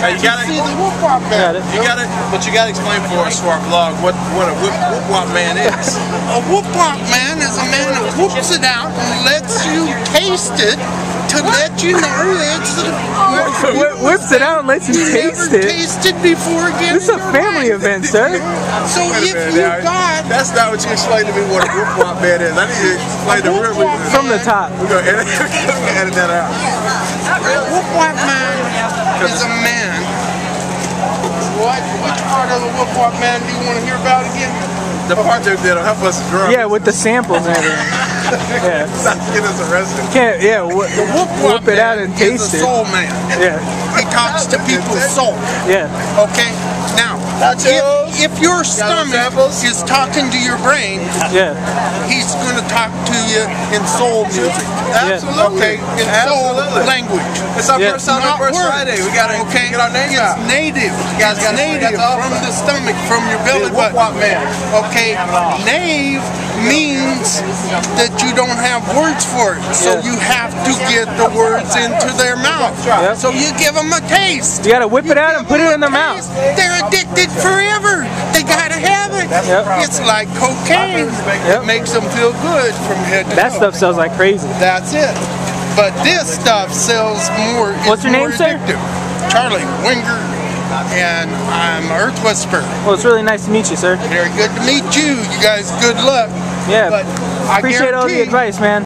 You gotta see the whip-whop man. but you gotta explain for us for our vlog what a whip-whop man is. A whip-whop man is a man that whoops it out and lets you taste it to let you know it's whips it out and lets you taste it. Tasted before again. This is a family event, sir. So if you got, that's not what you explained to me what a whip-whop man is. I need to explain the real from the top. We're gonna edit that out. A whip-whop man is a man. Which part of the whip-whop man do you want to hear about again? The part that'll help us draw. Yeah, with the samples and everything. Yeah. Not to get us arrested. Can't, yeah, the whip it out and taste it. He's a soul man. Yeah. He talks to people's soul. Yeah. Okay? Now, if your stomach is talking to your brain, yeah, he's going to talk to you in soul music. Absolutely. Okay? In soul language. It's our first time on First Friday. We got to get our name out. It's native. It's native from the stomach, from your belly button. Okay? Nave means that you don't have words for it. So you have to get the words into their mouth. So you give them a taste. You got to whip it out and put it in their mouth. They're addicted forever. They gotta have it. It's like cocaine. It makes them feel good from head to toe. That stuff sells like crazy. That's it. But this stuff sells more. What's your name, sir? Charlie Winger, and I'm Earth Whisperer. Well, it's really nice to meet you, sir. Very good to meet you. You guys, good luck. Yeah. But I appreciate all the advice, man.